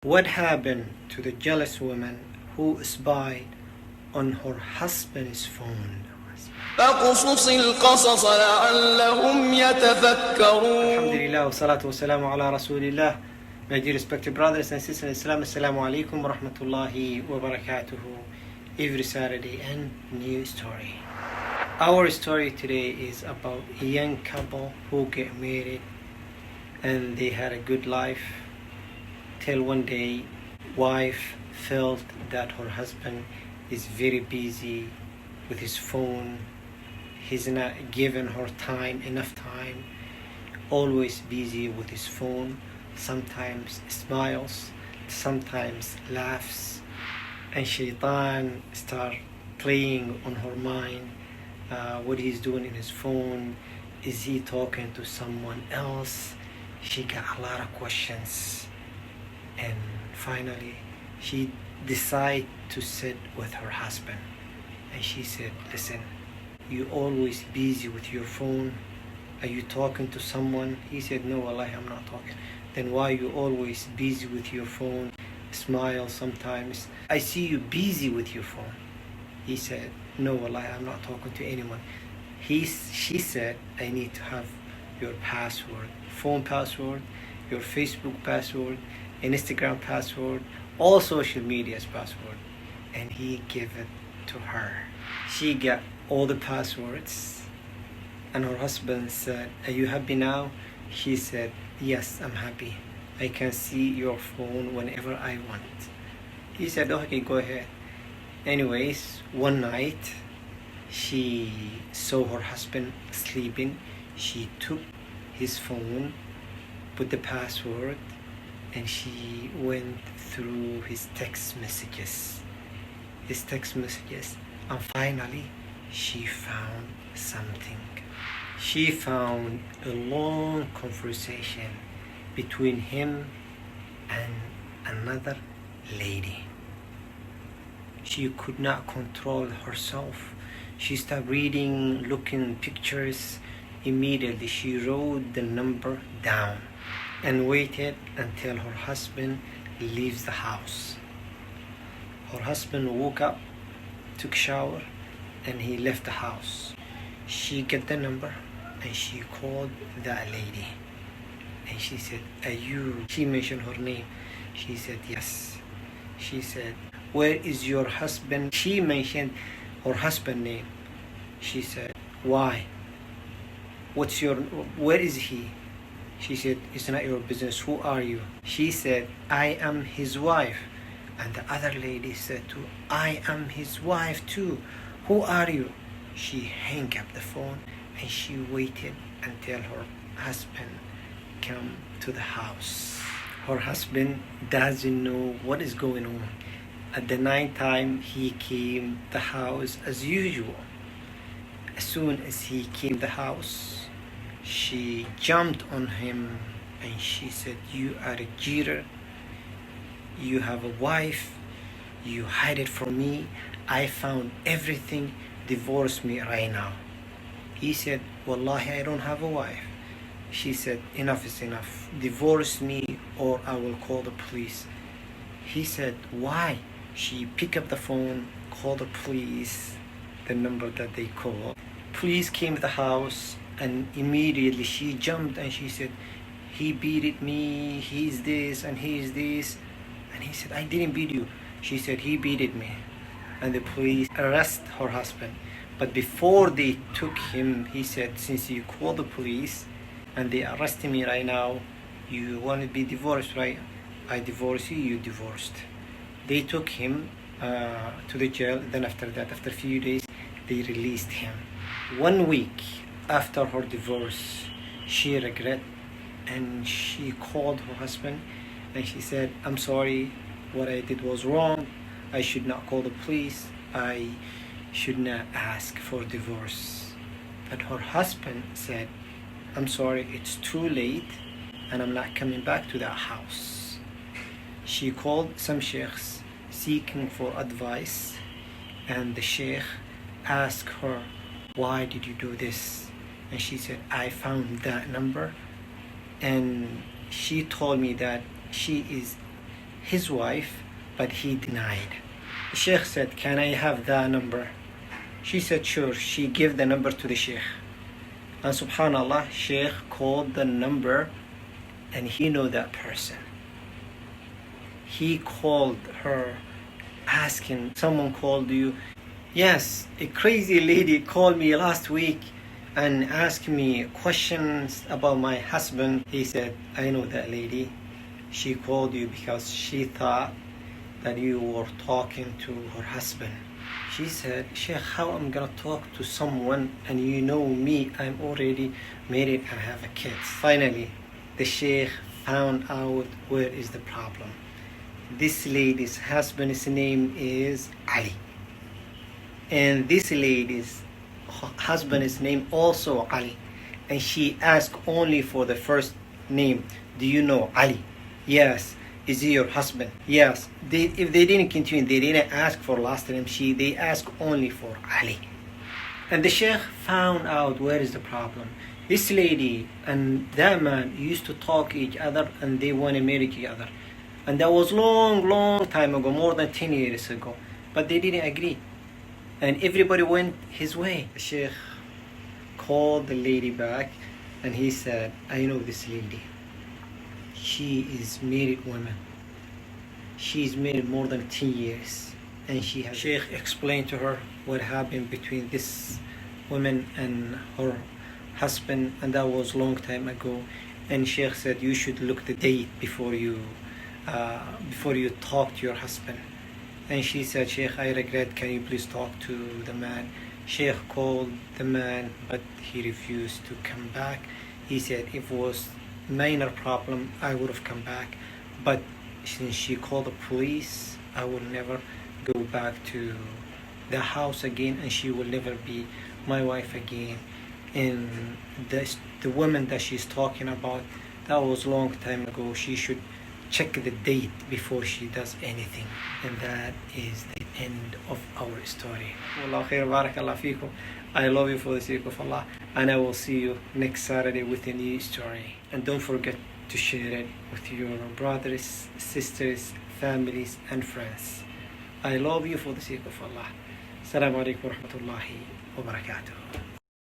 What happened to the jealous woman who spied on her husband's phone? فاقصص القصص لعلهم يتفكرون. Alhamdulillah, wassalatu wassalamu ala rasulillah. My dear respected brothers and sisters in Islam, assalamu alaikum wa rahmatullahi wa barakatuhu. Every Saturday and new story. Our story today is about a young couple who get married and they had a good life till one day wife felt that her husband is very busy with his phone. He's not giving her enough time, always busy with his phone, sometimes smiles, sometimes laughs, and shaitan start playing on her mind. What he's doing in his phone, is he talking to someone else? She got a lot of questions, and finally she decided to sit with her husband, and she said, listen, you always busy with your phone, are you talking to someone? He said, no, wallahi, I'm not talking. Then why you always busy with your phone, smile sometimes, I see you busy with your phone. He said, no, wallahi, I'm not talking to anyone. She said, I need to have your password, phone password, your Facebook password, Instagram password, all social media's password. And he gave it to her. She got all the passwords, and her husband said, are you happy now? She said, yes, I'm happy. I can see your phone whenever I want. He said, okay, go ahead. Anyways, one night she saw her husband sleeping. She took his phone, put the password, and she went through his text messages, and finally she found something. She found a long conversation between him and another lady. She could not control herself. She started reading, looking pictures. Immediately she wrote the number down and waited until her husband leaves the house. Her husband woke up, took a shower, and he left the house. She got the number and she called that lady, and she said, are you? She mentioned her name. She said, yes. She said, where is your husband? She mentioned her husband's name. She said, why? Where is he? She said, it's not your business. Who are you? She said, I am his wife. And the other lady said too, I am his wife too. Who are you? She hung up the phone and she waited until her husband came to the house. Her husband doesn't know what is going on. At the night time, he came to the house as usual. As soon as he came to the house, she jumped on him and she said, you are a cheater. You have a wife. You hide it from me. I found everything. Divorce me right now. He said, wallahi, I don't have a wife. She said, enough is enough. Divorce me or I will call the police. He said, why? She picked up the phone, called the police, the number that they called. Police came to the house, and immediately she jumped and she said, he beat me, he's this and he's this. And he said, I didn't beat you. She said, he beat me. And the police arrested her husband. But before they took him, he said, since you called the police and they arrested me right now, you want to be divorced, right? I divorce you, you divorced. They took him to the jail. Then after that, after a few days, they released him. 1 week after her divorce, she regret and she called her husband and she said, I'm sorry, what I did was wrong. I should not call the police. I should not ask for divorce. But her husband said, I'm sorry, it's too late and I'm not coming back to that house. She called some sheikhs seeking for advice, and the sheikh asked her, why did you do this? And she said, I found that number and she told me that she is his wife, but he denied. The Sheikh said, can I have the number? She said, sure. She gave the number to the Sheikh. And subhanallah, Sheikh called the number and he knew that person. He called her asking, someone called you? Yes, a crazy lady called me last week and asked me questions about my husband. He said, I know that lady. She called you because she thought that you were talking to her husband. She said, Sheikh, how I'm gonna talk to someone and you know me, I'm already married and have a kid. Finally, the Sheikh found out where is the problem. This lady's husband's name is Ali. And this lady's husband's name also Ali. And she asked only for the first name. Do you know Ali? Yes. Is he your husband? Yes. If they didn't continue, they didn't ask for last name. They asked only for Ali. And the Sheikh found out where is the problem. This lady and that man used to talk each other and they want to marry each other. And that was long time ago, more than 10 years ago. But they didn't agree. And everybody went his way. The Sheikh called the lady back and he said, I know this lady. She is married woman. She's married more than 10 years. And she has... Sheikh explained to her what happened between this woman and her husband. And that was long time ago. And Sheikh said, you should look the date before you talk to your husband. And she said, Sheikh, I regret, can you please talk to the man? Sheikh called the man, but he refused to come back. He said, if it was minor problem, I would have come back. But since she called the police, I will never go back to the house again, and she will never be my wife again. And the woman that she's talking about, that was long time ago. She should check the date before she does anything. And that is the end of our story. Wallahu khair, barakallah feekum. I love you for the sake of Allah, and I will see you next Saturday with a new story. And don't forget to share it with your brothers, sisters, families and friends. I love you for the sake of Allah. Assalamu alaikum wa rahmatullahi wa barakatuh.